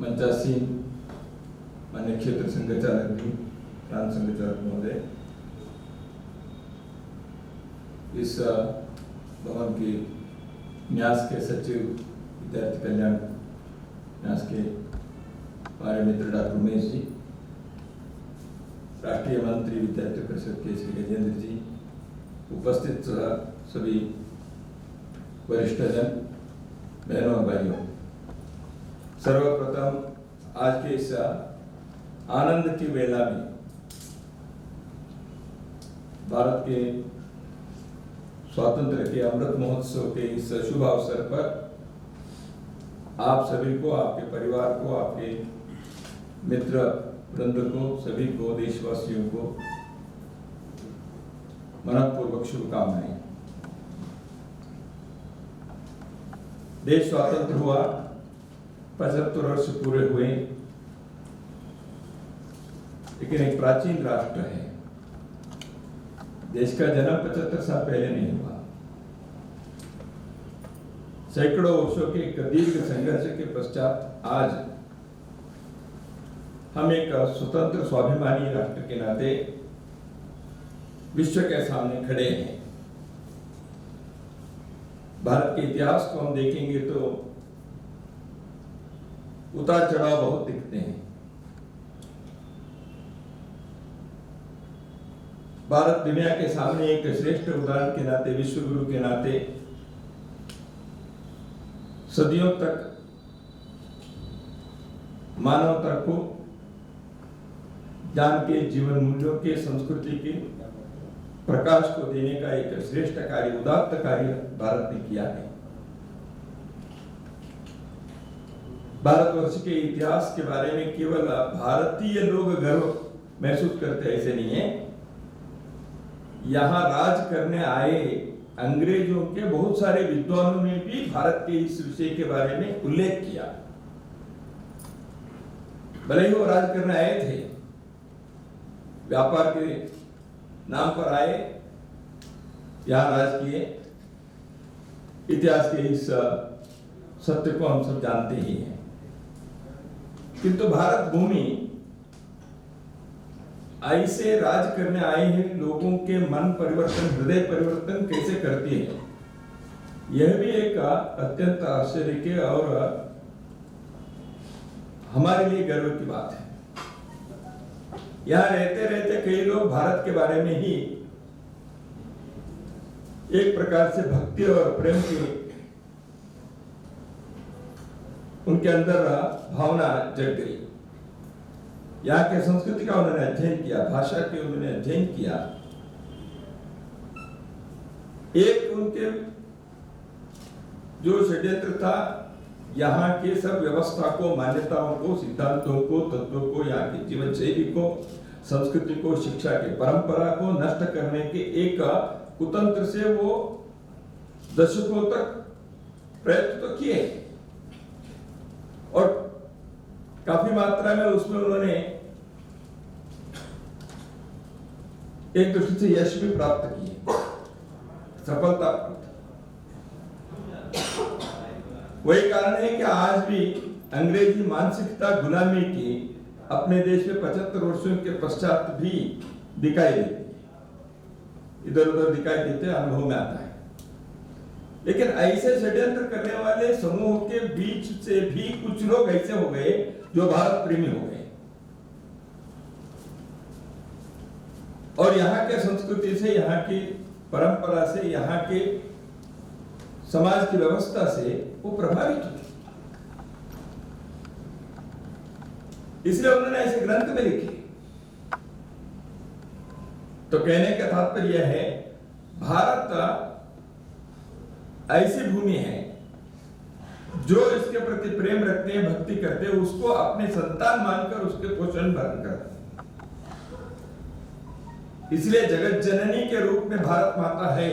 मंचासीन मान्य क्षेत्र संघचालक भी प्रांत संघचालक महोदय, इस भवन के न्यास के सचिव विद्यार्थी कल्याण न्यास के हमारे मित्र डॉक्टर उमेश जी, राष्ट्रीय मंत्री विद्यार्थी परिषद के श्री गजेंद्र जी, उपस्थित सभी वरिष्ठ जन, बहनों और भाइयों, सर्वप्रथम आज के इस आनंद की वेला में भारत के स्वातंत्र्य के अमृत महोत्सव के इस शुभ अवसर पर आप सभी को, आपके परिवार को, आपके मित्र वृंद को, सभी को, देशवासियों को मनपूर्वक शुभकामनाएं। देश स्वतंत्र हुआ, 75 वर्ष पूरे हुए, लेकिन एक प्राचीन राष्ट्र है। देश का जन्म 75 साल पहले नहीं हुआ। सैकड़ों वर्षों के एक दीर्घ संघर्ष के पश्चात आज हम एक स्वतंत्र स्वाभिमानी राष्ट्र के नाते विश्व के सामने खड़े हैं। भारत के इतिहास को हम देखेंगे तो उतार चढ़ाव बहुत दिखते हैं। भारत दुनिया के सामने एक श्रेष्ठ उदाहरण के नाते, विश्व गुरु के नाते सदियों तक मानवता को ज्ञान के, जीवन मूल्यों के, संस्कृति के प्रकाश को देने का एक श्रेष्ठ कार्य, उदात्त कार्य भारत ने किया है। भारतवर्ष के इतिहास के बारे में केवल भारतीय लोग गर्व महसूस करते, ऐसे नहीं है। यहाँ राज करने आए अंग्रेजों के बहुत सारे विद्वानों ने भी भारत के इस विषय के बारे में उल्लेख किया। भले ही वो राज करने आए थे, व्यापार के नाम पर आए, यहाँ राज किए। इतिहास के इस सत्य को हम सब जानते ही हैं। किंतु भारत भूमि ऐसे राज करने आए हैं लोगों के मन परिवर्तन, हृदय परिवर्तन कैसे करती है, यह भी एक अत्यंत आश्चर्य के और हमारे लिए गर्व की बात है। यहाँ रहते रहते कई लोग भारत के बारे में ही एक प्रकार से भक्ति और प्रेम की उनके अंदर भावना जग गई। यहाँ के संस्कृति का उन्होंने अध्ययन किया, भाषा के उन्होंने अध्ययन किया। एक उनके जो षड्यंत्र था, यहाँ के सब व्यवस्था को, मान्यताओं को, सिद्धांतों को, तत्वों को, यहाँ की जीवन शैली को, संस्कृति को, शिक्षा के परंपरा को नष्ट करने के एक कुतंत्र से वो दशकों तक प्रयत्न तो किए और काफी मात्रा में उसमें उन्होंने एक दृष्टि से यश भी प्राप्त किए, सफलता प्राप्त। वही कारण है कि आज भी अंग्रेजी मानसिकता, गुलामी की अपने देश में 75 वर्षों के पश्चात भी दिखाई देती, इधर उधर दिखाई देते, अनुभव में आता है। लेकिन ऐसे षड्यंत्र करने वाले समूह के बीच से भी कुछ लोग ऐसे हो गए जो भारत प्रेमी हो गए और यहाँ के संस्कृति से, यहाँ की परंपरा से, यहाँ के समाज की व्यवस्था से वो प्रभावित हुए। इसलिए उन्होंने ऐसे ग्रंथ में लिखे। तो कहने का तात्पर्य यह है, भारत ऐसी भूमि है जो इसके प्रति प्रेम रखते हैं, भक्ति करते हैं, उसको अपने संतान मानकर उसके पोषण भरण करते हैं। इसलिए जगत जननी के रूप में भारत माता है,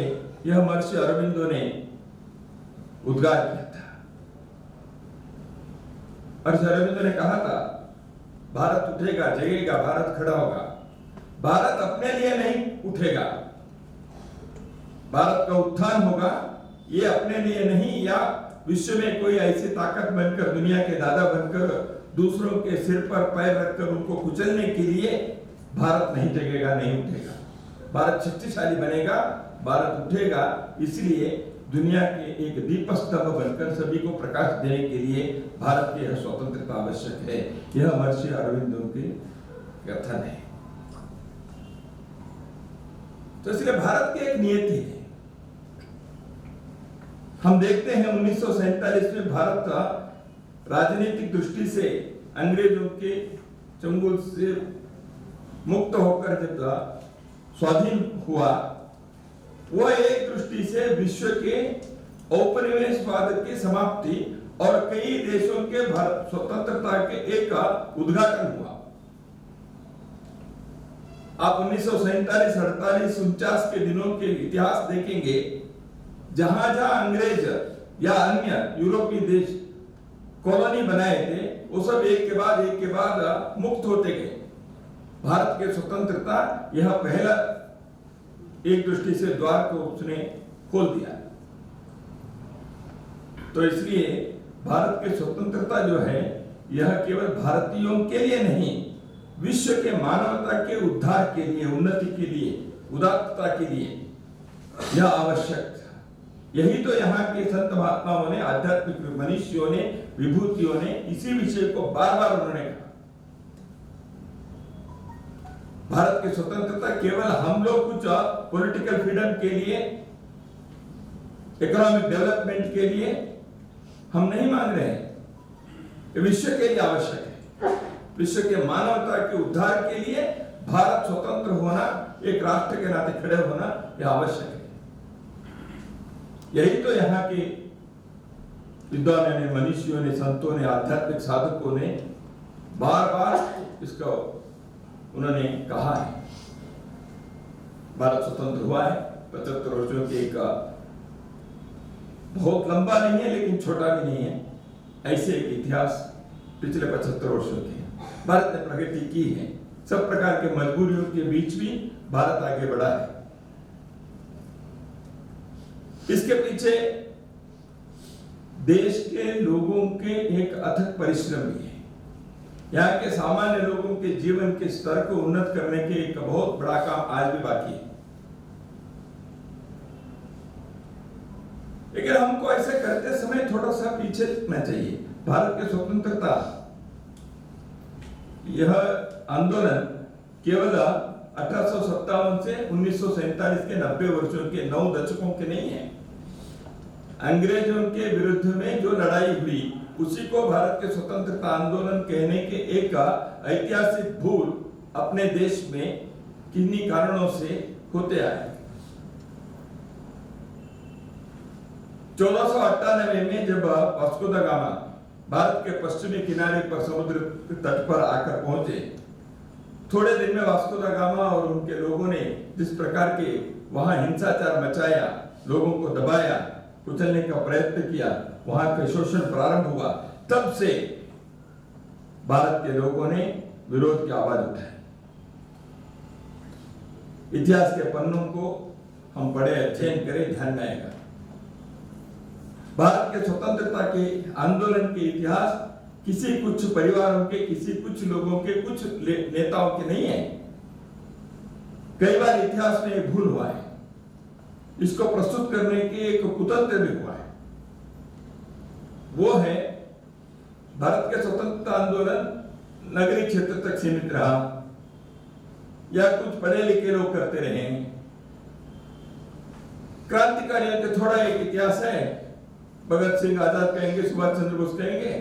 यह महर्षि अरविंदो ने उद्गार किया था। महर्षि अरविंदो ने कहा था, भारत उठेगा, जगेगा, भारत खड़ा होगा। भारत अपने लिए नहीं उठेगा, भारत का उत्थान होगा, ये अपने लिए नहीं, या विश्व में कोई ऐसी ताकत बनकर, दुनिया के दादा बनकर दूसरों के सिर पर पैर रखकर उनको कुचलने के लिए भारत नहीं जगेगा, नहीं उठेगा। भारत शक्तिशाली बनेगा, भारत उठेगा। इसलिए दुनिया के एक दीपस्तंभ बनकर सभी को प्रकाश देने के लिए भारत की यह स्वतंत्रता आवश्यक है। यह महर्षि अरविंदो के कथन है। तो इसलिए भारत की एक नियति है। हम देखते हैं 1947 में भारत राजनीतिक दृष्टि से अंग्रेजों के चंगुल से मुक्त होकर जब स्वाधीन हुआ, वह एक दृष्टि से विश्व के औपनिवेशवाद की समाप्ति और कई देशों के भारत स्वतंत्रता के एक उद्घाटन हुआ। आप 1947, 48, 49 के दिनों के इतिहास देखेंगे, जहां जहां अंग्रेज या अन्य यूरोपीय देश कॉलोनी बनाए थे, वो सब एक के बाद मुक्त होते गए। भारत के स्वतंत्रता यह पहला एक दृष्टि से द्वार को उसने खोल दिया। तो इसलिए भारत की स्वतंत्रता जो है, यह केवल भारतीयों के लिए नहीं, विश्व के मानवता के उद्धार के लिए, उन्नति के लिए, उदात्तता के लिए यह आवश्यक था। यही तो यहाँ के संत महात्माओं ने, आध्यात्मिक मनीषियों ने, विभूतियों ने इसी विषय को बार बार उन्होंने कहा। भारत की स्वतंत्रता केवल हम लोग कुछ पॉलिटिकल फ्रीडम के लिए, इकोनॉमिक डेवलपमेंट के लिए हम नहीं मांग रहे हैं। विश्व के लिए आवश्यक है। विश्व के मानवता के उद्धार के लिए भारत स्वतंत्र होना, एक राष्ट्र के नाते खड़े होना यह आवश्यक है। यही तो यहाँ के विद्वानों ने, मनीषियों ने, संतों ने, आध्यात्मिक साधकों ने बार बार इसका उन्होंने कहा है। भारत स्वतंत्र हुआ है 75 वर्षों के, एक बहुत लंबा नहीं है लेकिन छोटा भी नहीं है, ऐसे एक इतिहास पिछले 75 वर्षों के भारत ने प्रगति की है। सब प्रकार के मजबूरियों के बीच भी भारत आगे बढ़ा है। इसके पीछे देश के लोगों के एक अथक परिश्रम भी है। यहाँ के सामान्य लोगों के जीवन के स्तर को उन्नत करने के एक बहुत बड़ा काम आज भी बाकी है। लेकिन हमको ऐसे करते समय थोड़ा सा पीछे रहना चाहिए। भारत की स्वतंत्रता, यह आंदोलन केवल 1857 से 1947 के 90 वर्षों के 9 दशकों के नहीं है। अंग्रेजों के विरुद्ध में जो लड़ाई हुई, उसी को भारत के स्वतंत्रता आंदोलन कहने के एक ऐतिहासिक भूल अपने देश में किन्हीं कारणों से होते आए। 1498 में जब वास्को दा गामा भारत के पश्चिमी किनारे पर समुद्र तट पर आकर पहुंचे, थोड़े दिन में वास्को दा गामा और उनके लोगों ने जिस प्रकार के वहां हिंसाचार मचाया, लोगों को दबाया, कुचलने का प्रयत्न किया, वहां का शोषण प्रारंभ हुआ, तब से भारत के लोगों ने विरोध की आवाज उठाई। इतिहास के पन्नों को हम पढ़े, अध्ययन करें, ध्यान में आएगा। भारत के स्वतंत्रता के आंदोलन के इतिहास किसी कुछ परिवारों के, किसी कुछ लोगों के, कुछ नेताओं के नहीं है। कई बार इतिहास में एक भूल हुआ है। इसको प्रस्तुत करने के एक कुतंत्र भी हुआ है। वो है भारत के स्वतंत्रता आंदोलन नगरीय क्षेत्र तक सीमित रहा, या कुछ पढ़े लिखे लोग करते रहे। क्रांतिकारियों का थोड़ा एक इतिहास है, भगत सिंह, आजाद कहेंगे, सुभाष चंद्र बोस कहेंगे,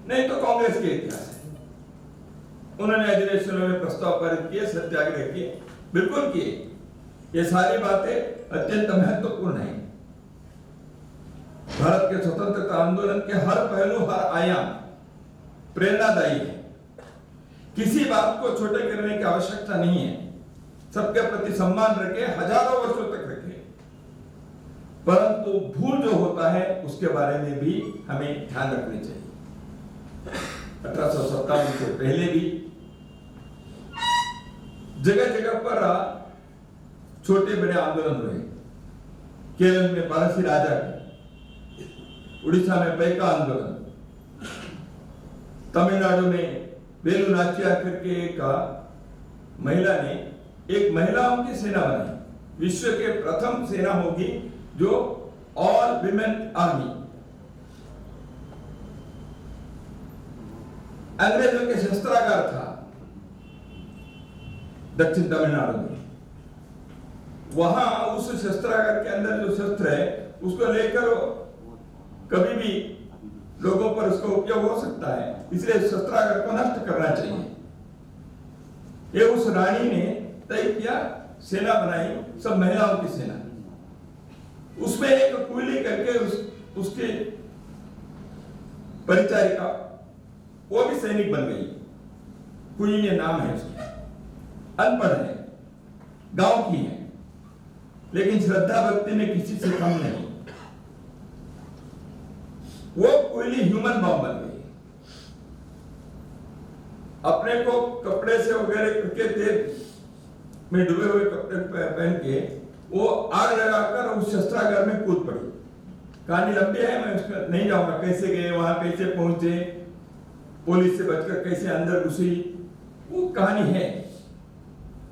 नहीं तो कांग्रेस के इतिहास है। उन्होंने अधिवेशनों में प्रस्ताव पारित किए, सत्याग्रह किए, बिल्कुल किए। ये सारी बातें अत्यंत महत्वपूर्ण है। भारत के स्वतंत्रता आंदोलन के हर पहलू, हर आयाम प्रेरणादायी है। किसी बात को छोटे करने की आवश्यकता नहीं है। सबके प्रति सम्मान रखे, हजारों वर्षों तक रखे, परंतु भूल जो होता है उसके बारे में भी हमें ध्यान रखनी चाहिए। 1857 से पहले भी जगह जगह पर छोटे बड़े आंदोलन हुए। केरल में पारसी राजा, उड़ीसा में पैका आंदोलन, तमिलनाडु में वेलु नाचियार करके एक महिला ने एक महिलाओं की सेना बनाई। विश्व के प्रथम सेना होगी जो ऑल विमेन आर्मी। अंग्रेजों के शस्त्रागार था दक्षिण तमिलनाडु में। वहां उस शस्त्रागार के अंदर जो शस्त्र है उसको लेकर कभी भी लोगों पर उसका उपयोग हो सकता है, इसलिए शस्त्रागार को नष्ट करना चाहिए। ये उस रानी ने तय किया, सेना बनाई, सब महिलाओं की सेना। उसमें एक कुली करके उसके परिचारिका वो भी सैनिक बन गई। कुली नाम है उसका, अनपढ़ है, गांव की है, लेकिन श्रद्धा भक्ति में किसी से कम नहीं। वो कोयली ह्यूमन बॉम्ब बन गई। अपने को कपड़े से वगैरह करके तेल में डूबे हुए कपड़े पहन के वो आग लगाकर उस शस्त्रागार में कूद पड़ी। कहानी लंबी है, मैं उसका नहीं जाऊंगा, कैसे गए वहां, कैसे पहुंचे, पुलिस से बचकर कैसे अंदर घुसी, वो कहानी है,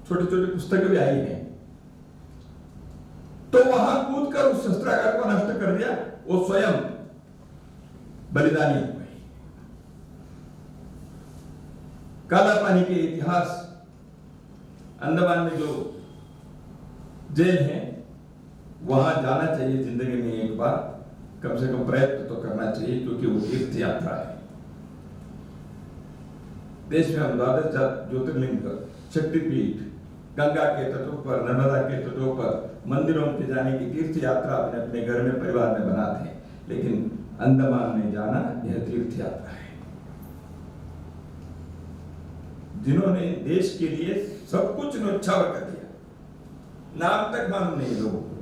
छोटे छोटे पुस्तकें भी आई हैं। तो वहां कूदकर उस शस्त्रागार को नष्ट कर दिया। वो स्वयं बलिदानी हो गई। काला पानी के इतिहास, अंडमान में जो जेल है वहां जाना चाहिए जिंदगी में एक बार, कम से कम प्रयत्न तो करना चाहिए, क्योंकि वो तीर्थ यात्रा है। देश में हम 12 ज्योतिर्लिंग, शक्तिपीठ, गंगा के तटों पर, नर्मदा के तटों पर मंदिरों के जाने की तीर्थ यात्रा अपने अपने घर में परिवार में बनाते हैं, लेकिन अंडमान में जाना यह तीर्थ यात्रा है। जिन्होंने देश के लिए सब कुछ न्यौछावर कर दिया, नाम तक मालूम नहीं लोगों को,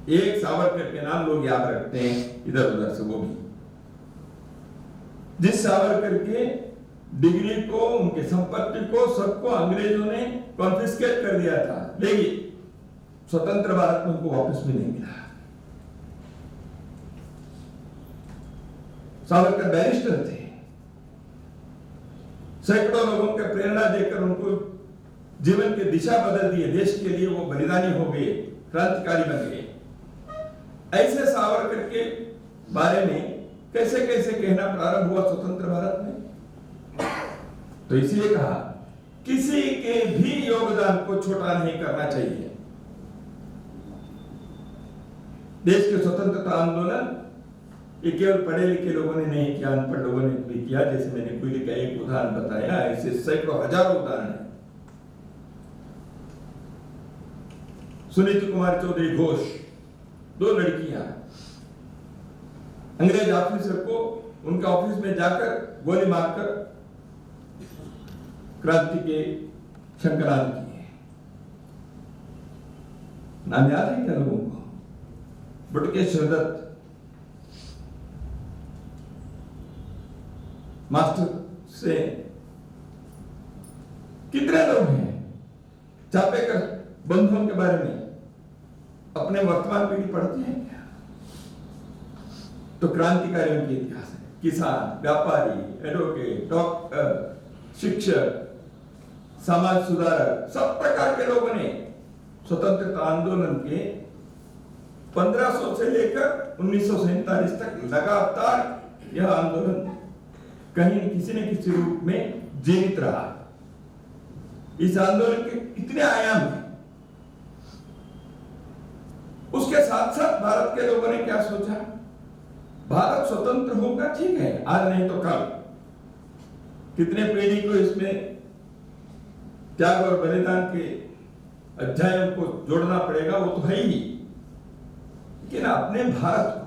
एक सावरकर के नाम लोग याद रखते हैं इधर उधर से, वो भी जिस सावरकर के डिग्री को, उनके संपत्ति को, सबको अंग्रेजों ने कॉन्फिस्केट कर दिया था, लेकिन स्वतंत्र भारत में उनको वापस भी नहीं मिला। सावरकर बैरिस्टर थे, सैकड़ों लोगों के प्रेरणा देकर उनको जीवन की दिशा बदल दी, देश के लिए वो बलिदानी हो गए, क्रांतिकारी बन गए। ऐसे सावरकर के बारे में कैसे कैसे कहना प्रारंभ हुआ स्वतंत्र भारत में। तो इसलिए कहा किसी के भी योगदान को छोटा नहीं करना चाहिए। देश के स्वतंत्रता आंदोलन ये केवल पढ़े लिखे लोगों ने नहीं किया, अनपढ़ लोगों ने भी किया। जैसे मैंने कुली का एक उदाहरण बताया, ऐसे सैकड़ों हजारों उदाहरण है। सुनीति कुमार चौधरी घोष, 2 लड़कियां, अंग्रेज ऑफिसर को उनके ऑफिस में जाकर गोली मारकर क्रांति के शंकरांत किए। नाम याद है क्या लोगों को? बटुकेश्वर दत्त, मास्टर से कितने लोग हैं। चापेकर बंधुओं के बारे में अपने वर्तमान पीढ़ी पढ़ती है क्या? तो क्रांतिकारियों के इतिहास है, किसान, व्यापारी, एडवोकेट, डॉक्टर, शिक्षक, समाज सुधारक, सब प्रकार के लोगों ने स्वतंत्रता आंदोलन के 1500 से लेकर 1947 तक लगातार यह आंदोलन कहीं किसी न किसी रूप में जीवित रहा। इस आंदोलन के कितने आयाम हैं। उसके साथ साथ भारत के लोगों ने क्या सोचा, भारत स्वतंत्र होगा, ठीक है, आज नहीं तो कल। कितने पीढ़ी को इसमें त्याग और बलिदान के अध्यायों को जोड़ना पड़ेगा, वो तो है ही। लेकिन अपने भारत को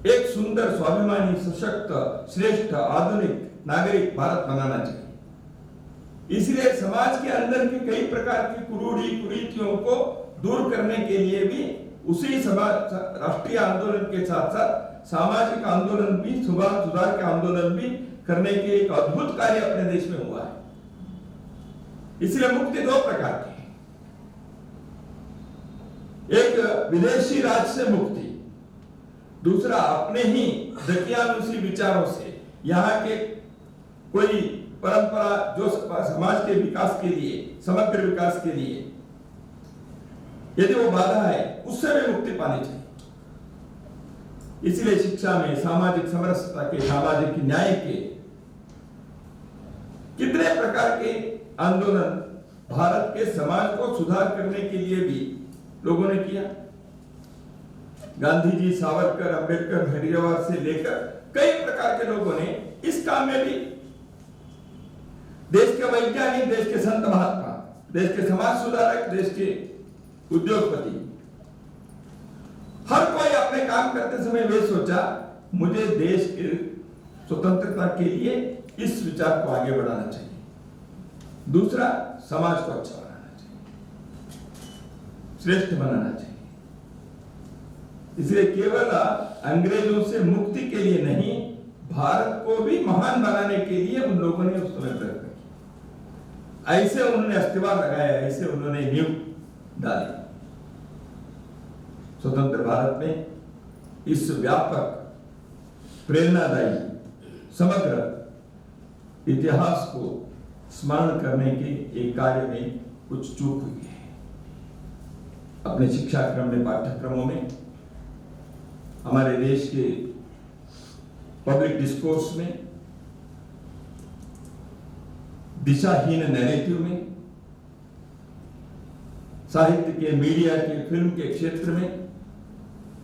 एक सुंदर, स्वाभिमानी, सशक्त, श्रेष्ठ, आधुनिक नागरिक भारत बनाना चाहिए। इसलिए समाज के अंदर की कई प्रकार की कुरूढ़ी कुरीतियों को दूर करने के लिए भी उसी समाज राष्ट्रीय आंदोलन के साथ साथ सामाजिक आंदोलन भी, सुधार के आंदोलन भी करने के एक अद्भुत कार्य अपने देश में हुआ है। इसलिए मुक्ति 2 प्रकार की है, एक विदेशी राज से मुक्ति, दूसरा अपने ही दकियानुसी विचारों से, यहाँ के कोई परंपरा जो समाज के विकास के लिए, समग्र विकास के लिए यदि वो बाधा है, उससे भी मुक्ति पानी चाहिए। इसलिए शिक्षा में सामाजिक समरसता के, सामाजिक न्याय के कितने प्रकार के आंदोलन भारत के समाज को सुधार करने के लिए भी लोगों ने किया। गांधी जी, सावरकर, अंबेडकर, हरिजवार से लेकर कई प्रकार के लोगों ने इस काम में भी, देश के वैज्ञानिक, देश के संत महात्मा, देश के समाज सुधारक, देश के उद्योगपति, हर कोई अपने काम करते समय वे सोचा मुझे देश की स्वतंत्रता के लिए इस विचार को आगे बढ़ाना चाहिए। दूसरा, समाज को अच्छा बनाना चाहिए, श्रेष्ठ बनाना चाहिए। इसलिए केवल अंग्रेजों से मुक्ति के लिए नहीं, भारत को भी महान बनाने के लिए उन लोगों ने उस समय प्रयत्न किया। ऐसे उन्होंने अस्तिवार लगाया, ऐसे उन्होंने नींव डाली। स्वतंत्र भारत में इस व्यापक, प्रेरणादायी, समग्र इतिहास को स्मरण करने के एक कार्य में कुछ चूक हुई है। अपने शिक्षा क्रम में, पाठ्यक्रमों में, हमारे देश के पब्लिक डिस्कोर्स में, दिशाहीन नैरेटिव में, साहित्य के, मीडिया के, फिल्म के क्षेत्र में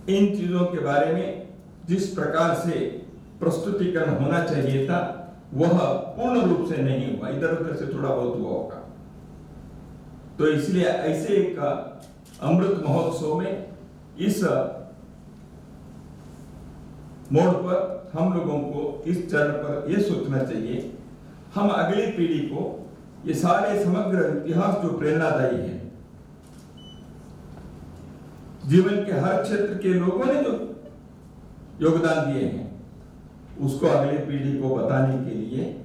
इन चीजों के बारे में जिस प्रकार से प्रस्तुतिकरण होना चाहिए था, वह पूर्ण रूप से नहीं हुआ, इधर उधर से थोड़ा बहुत हुआ होगा। तो इसलिए ऐसे एक अमृत महोत्सव में, इस मोड़ पर हम लोगों को इस चरण पर यह सोचना चाहिए, हम अगली पीढ़ी को ये सारे समग्र इतिहास जो प्रेरणादायी है, जीवन के हर क्षेत्र के लोगों ने जो योगदान दिए हैं, उसको अगली पीढ़ी को बताने के लिए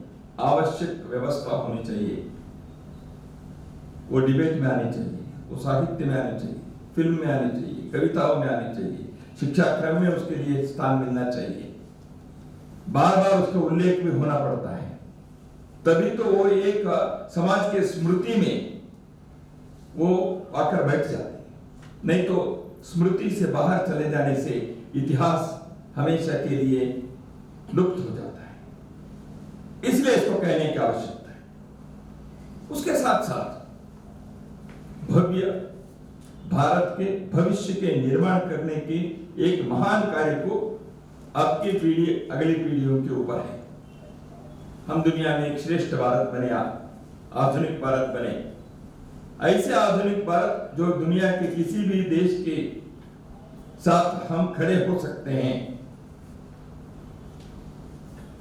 आवश्यक व्यवस्था होनी चाहिए। वो डिबेट में आनी चाहिए, वो साहित्य में आनी चाहिए, फिल्म में आनी चाहिए, कविताओं में आनी चाहिए, शिक्षा क्रम में उसके लिए स्थान मिलना चाहिए। बार बार उसका उल्लेख भी होना पड़ता है, तभी तो वो एक समाज के स्मृति में वो आकर बैठ जाते हैं। नहीं तो स्मृति से बाहर चले जाने से इतिहास हमेशा के लिए लुप्त हो जाता है। इसलिए इसको कहने की आवश्यकता है। उसके साथ साथ भव्य भारत के भविष्य के निर्माण करने के एक महान कार्य को आपकी पीढ़ी, अगली पीढ़ियों के ऊपर है। हम दुनिया में एक श्रेष्ठ भारत बने, आधुनिक भारत बने, ऐसे आधुनिक भारत जो दुनिया के किसी भी देश के साथ हम खड़े हो सकते हैं,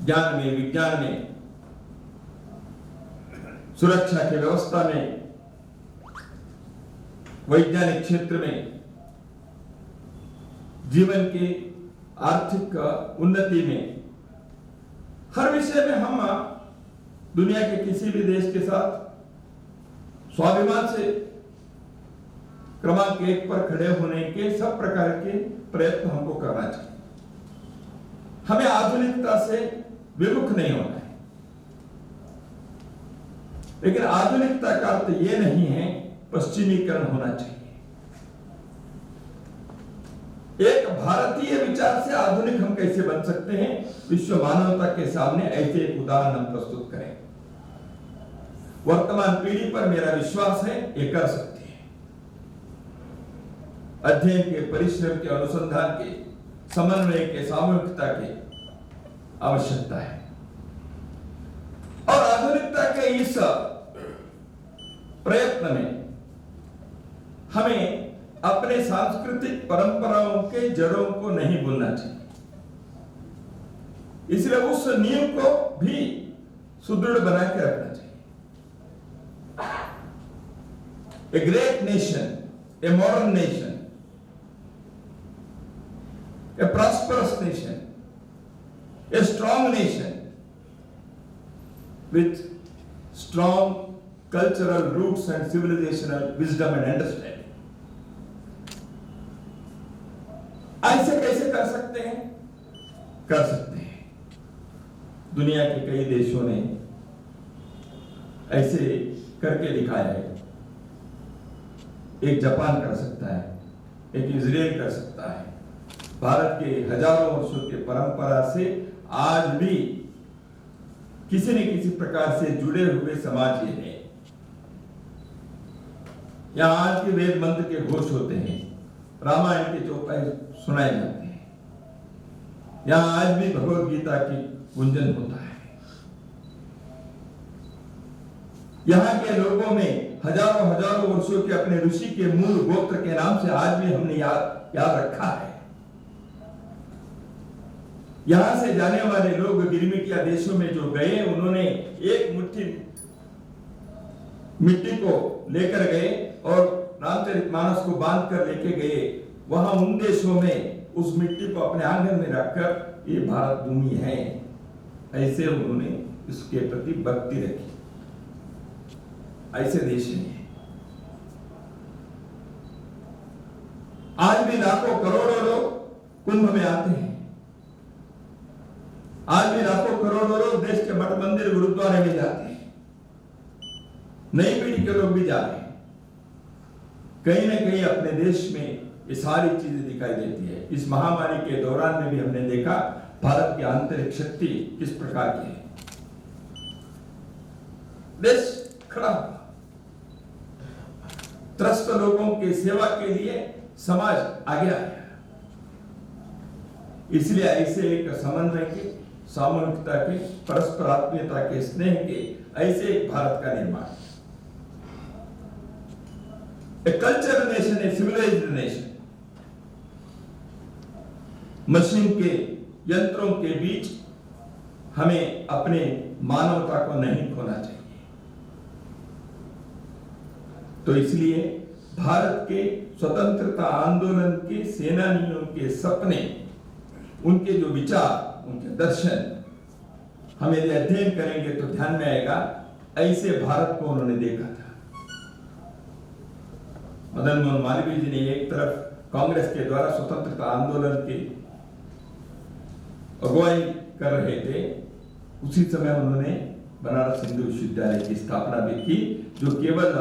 ज्ञान में, विज्ञान में, सुरक्षा की व्यवस्था में, वैज्ञानिक क्षेत्र में, जीवन के आर्थिक उन्नति में, हर विषय में हम दुनिया के किसी भी देश के साथ स्वाभिमान से क्रमांक 1 पर खड़े होने के सब प्रकार के प्रयत्न हमको करना चाहिए। हमें आधुनिकता से विमुख नहीं होना है, लेकिन आधुनिकता का अर्थ यह नहीं है पश्चिमीकरण होना चाहिए। एक भारतीय विचार से आधुनिक हम कैसे बन सकते हैं, विश्व मानवता के सामने ऐसे एक उदाहरण हम प्रस्तुत करें। वर्तमान पीढ़ी पर मेरा विश्वास है ये कर सकती है। अध्ययन के, परिश्रम के, अनुसंधान के, समन्वय के, सामूहिकता के आवश्यकता है। और आधुनिकता के इस प्रयत्न में हमें अपने सांस्कृतिक परंपराओं के जड़ों को नहीं भूलना चाहिए। इसलिए उस नींव को भी सुदृढ़ बना के रखना चाहिए। A great nation, a modern nation, a prosperous nation, a strong nation with strong cultural roots and civilizational wisdom and understanding. ऐसे कैसे कर सकते हैं? कर सकते हैं दुनिया के कई देशों ने ऐसे करके दिखाया है। एक जापान कर सकता है, एक इजराइल कर सकता है। भारत के हजारों वर्षों के परंपरा से आज भी किसी न किसी प्रकार से जुड़े हुए समाज ये है। यहाँ आज के वेद मंत्र के घोष होते हैं, रामायण के चौपाई सुनाए जाते हैं, यहाँ आज भी भगवत गीता की गुंजन होता है। यहाँ के लोगों में हजारों हजारों वर्षों के अपने ऋषि के मूल गोत्र के नाम से आज भी हमने याद रखा है। यहां से जाने वाले लोग गिरमिटिया देशों में जो गए, उन्होंने एक मुट्ठी मिट्टी को लेकर गए और रामचरितमानस को बांध कर लेके गए। वहां उन देशों में उस मिट्टी को अपने आंगन में रखकर ये भारत भूमि है, ऐसे उन्होंने इसके प्रति भक्ति रखी। ऐसे देश हैं। आज भी लाखों करोड़ों लोग कुंभ में आते हैं। आज भी लाखों करोड़ों लोग देश के मठ मंदिर गुरुद्वारे में जाते हैं। नई पीढ़ी के लोग भी जा रहे हैं। कहीं ना कहीं अपने देश में ये सारी चीजें दिखाई देती है। इस महामारी के दौरान में भी हमने देखा भारत की आंतरिक शक्ति किस प्रकार की है। देश खड़ा हुआ, त्रस्त लोगों की सेवा के लिए समाज आगे आया। इसलिए ऐसे एक समन्वय के, सामूहिकता के, परस्पर आत्मीयता के, स्नेह के ऐसे एक भारत का निर्माण। A cultural nation, a civilised nation. Machine के, यंत्रों के बीच हमें अपने मानवता को नहीं खोना चाहिए। तो इसलिए भारत के स्वतंत्रता आंदोलन के सेनानियों के सपने, उनके जो विचार, उनके दर्शन हम यदि अध्ययन करेंगे तो ध्यान में आएगा, ऐसे भारत को उन्होंने देखा था। मदन मोहन मालवीय जी ने एक तरफ कांग्रेस के द्वारा स्वतंत्रता आंदोलन की अगुवाई कर रहे थे, उसी समय उन्होंने बनारस हिंदू विश्वविद्यालय की स्थापना भी की, जो केवल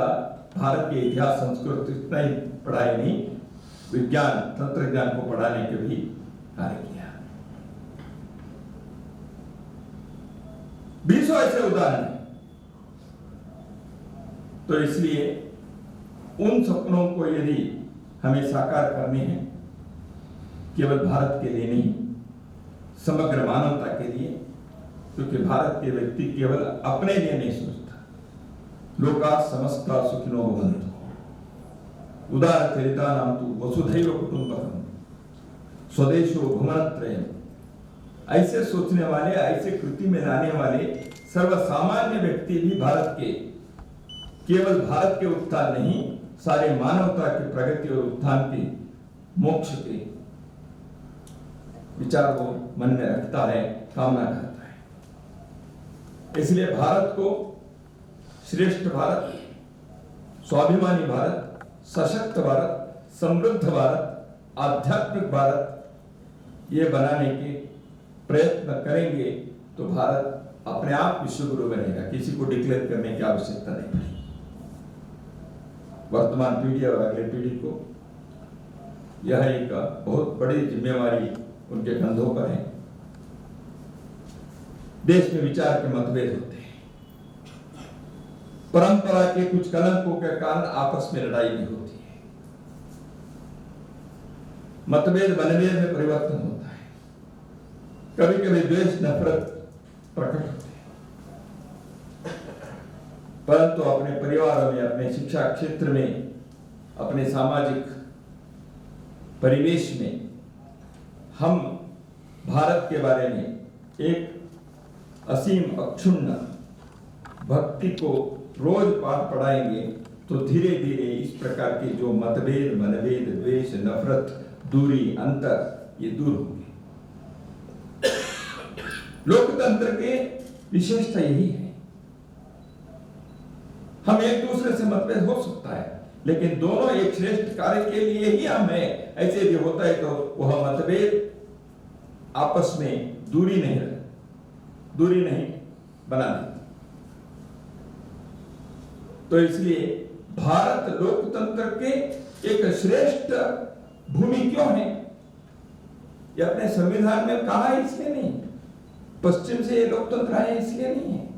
भारत के इतिहास, संस्कृति इतना ही पढ़ाई नहीं, विज्ञान, तंत्रज्ञान को पढ़ाने के भी कार्य किया। 20 ऐसे उदाहरण हैं। तो इसलिए उन सपनों को यदि हमें साकार करने हैं, केवल भारत के लिए नहीं, समग्र मानवता के लिए, क्योंकि भारत के व्यक्ति केवल अपने लिए नहीं सोचता। लोका समस्ता सुखिनो भवन्तु, उदारचरितानां तु वसुधैव कुटुम्बकम्, स्वदेशो भुवनत्रयम्। ऐसे सोचने वाले, ऐसे कृति में लाने वाले सर्वसामान्य व्यक्ति भी भारत के, केवल भारत के उत्थान नहीं, सारे मानवता की प्रगति और उत्थान के, मोक्ष के विचार को मन में रखता है, कामना करता है। इसलिए भारत को श्रेष्ठ भारत, स्वाभिमानी भारत, सशक्त भारत, समृद्ध भारत, आध्यात्मिक भारत ये बनाने के प्रयत्न करेंगे तो भारत अपने आप विश्वगुरु बनेगा। किसी को डिक्लेयर करने की आवश्यकता नहीं। वर्तमान पीढ़ी और अगली पीढ़ी को यह एक बहुत बड़ी जिम्मेवारी उनके कंधों पर है। देश में विचार के मतभेद होते हैं, परंपरा के कुछ कलंकों के कारण आपस में लड़ाई भी होती है, मतभेद मनभेद में परिवर्तन होता है, कभी कभी द्वेष नफरत प्रकट होते हैं। परंतु अपने परिवारों में, अपने शिक्षा क्षेत्र में, अपने सामाजिक परिवेश में हम भारत के बारे में एक असीम अक्षुण्ण भक्ति को रोज पाठ पढ़ाएंगे तो धीरे धीरे इस प्रकार के जो मतभेद, मनभेद, द्वेष, नफरत, दूरी, अंतर ये दूर होंगे। लोकतंत्र के विशेषता यही है। हम एक दूसरे से मतभेद हो सकता है, लेकिन दोनों एक श्रेष्ठ कार्य के लिए ही हम हैं। ऐसे भी होता है तो वह मतभेद आपस में दूरी नहीं रहे, दूरी नहीं बनानी। तो इसलिए भारत लोकतंत्र के एक श्रेष्ठ भूमि क्यों है? ये अपने संविधान में कहा है इसलिए नहीं, पश्चिम से ये लोकतंत्र आए इसलिए नहीं है।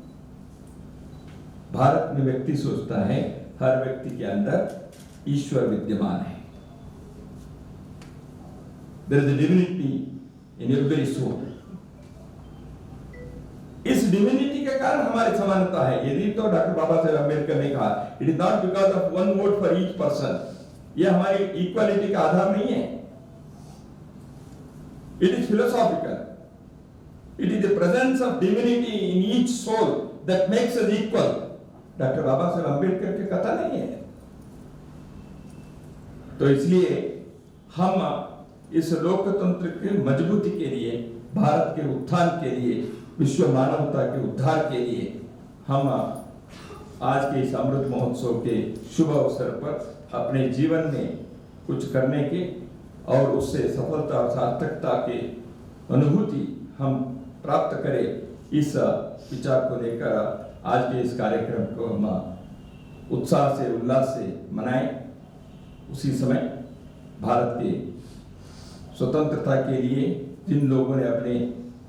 भारत में व्यक्ति सोचता है हर व्यक्ति के अंदर ईश्वर विद्यमान है। There is a divinity in every soul. इस डिविनिटी के कारण हमारी समानता है। यदि तो डॉक्टर बाबा साहेब अम्बेडकर ने कहा, it is not because of one vote for each person, ये हमारी इक्वालिटी का आधार नहीं है। It is philosophical, it is the presence of divinity in each soul that makes us equal. Doctor Baba Saheb Ambedkar की कथा नहीं है। तो इसलिए हम इस लोकतंत्र की मजबूती के लिए, भारत के उत्थान के लिए, विश्व मानवता के उद्धार के लिए हम आज के इस अमृत महोत्सव के शुभ अवसर पर अपने जीवन में कुछ करने के और उससे सफलता और सार्थकता के अनुभूति हम प्राप्त करें, इस विचार को लेकर आज के इस कार्यक्रम को हम उत्साह से, उल्लास से मनाएं। उसी समय भारत के स्वतंत्रता के लिए जिन लोगों ने अपने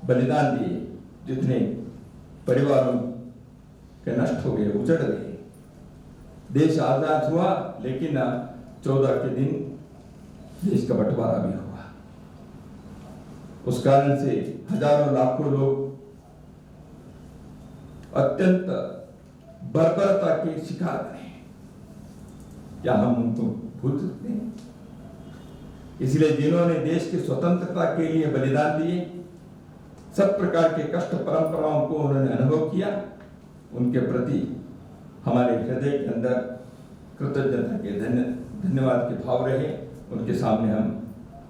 बलिदान दिए, जितने परिवारों के नष्ट हो गए, उजड़ गए, देश आजाद हुआ, लेकिन 14 के दिन देश का बंटवारा भी हुआ। उस कारण से हजारों लाखों लोग अत्यंत बर्बरता के शिकार बने। क्या हम उनको भूल सकते हैं? इसलिए जिन्होंने देश की स्वतंत्रता के लिए बलिदान दिए, सब प्रकार के कष्ट परंपराओं को उन्होंने अनुभव किया, उनके प्रति हमारे हृदय के अंदर कृतज्ञता के धन्यवाद के भाव रहे। उनके सामने हम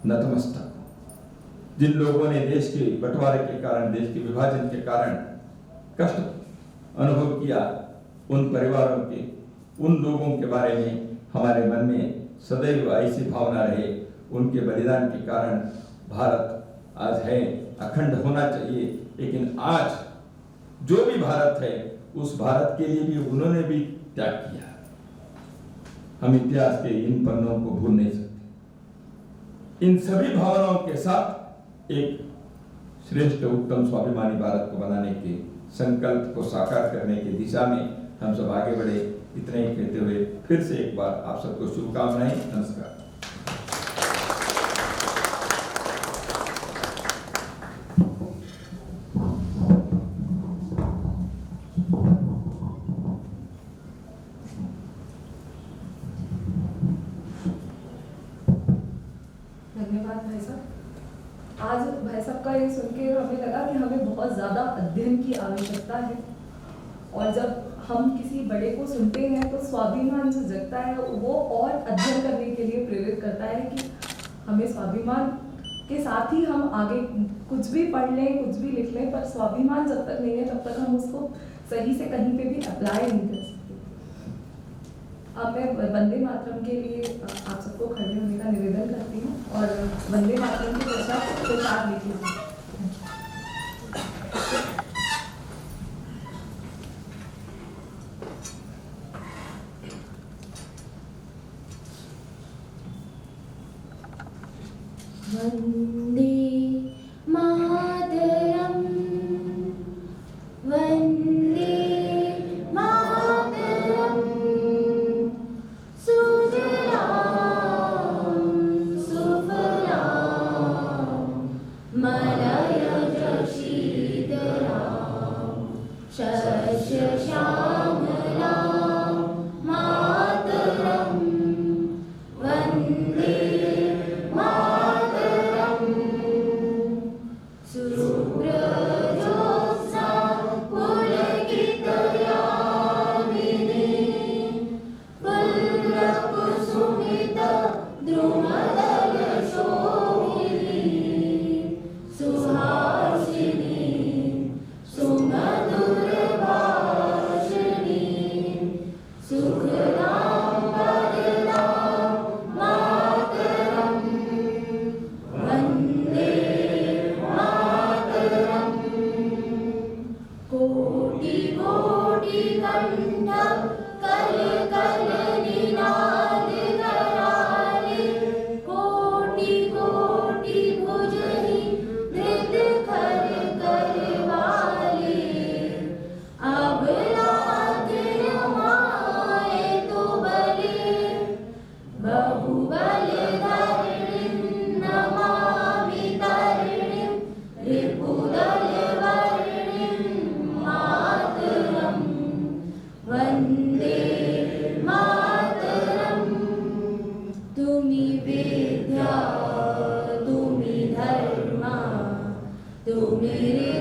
नतमस्तक। जिन लोगों ने देश के बंटवारे के कारण, देश के विभाजन के कारण कष्ट अनुभव किया, उन परिवारों के, उन लोगों के बारे में हमारे मन में सदैव ऐसी भावना रहे। उनके बलिदान के कारण भारत आज है, अखंड होना चाहिए। लेकिन आज जो भी भारत है, उस भारत के लिए भी उन्होंने भी त्याग किया। हम इतिहास के इन पन्नों को भूल नहीं सकते। इन सभी भावनाओं के साथ एक श्रेष्ठ, उत्तम, स्वाभिमानी भारत को बनाने के संकल्प को साकार करने की दिशा में हम सब आगे बढ़े। इतने ही कहते हुए फिर से एक बार आप सबको शुभकामनाएं। नमस्कार। धन्यवाद भाई साहब। आज भाई साहब का ये सुन के हमें लगा कि हमें बहुत ज़्यादा अध्ययन की आवश्यकता है, और जब हम किसी बड़े को सुनते हैं तो स्वाभिमान जो जगता है वो और अध्ययन करने के लिए प्रेरित करता है कि हमें स्वाभिमान के साथ ही हम आगे कुछ भी पढ़ लें, कुछ भी लिख लें, पर स्वाभिमान जब तक नहीं है तब तक हम उसको सही से कहीं पे भी अप्लाई नहीं कर सकते। अब मैं वंदे मातरम के लिए आप सबको खड़े होने का निवेदन करती हूँ, और वंदे मातरम की चर्चा प्रचार लिखी। वंदे मातरम, वंदे मातरम, सुजलां सुफलां मलयज शीतलां शस्य श्यामलां मातरम, वंदे सुहासिनी सुमधुर कंठ कल कल निनाद कराले कोटि कोटि भुजहि धृत खर करवाले अबलाद रमाए तो बले बहुबल धरणिं नमामि तरणिं रिपुदल वर्णिं मातरं वन्दे मातरं तुमि विद्या तुमि धर्म तुमि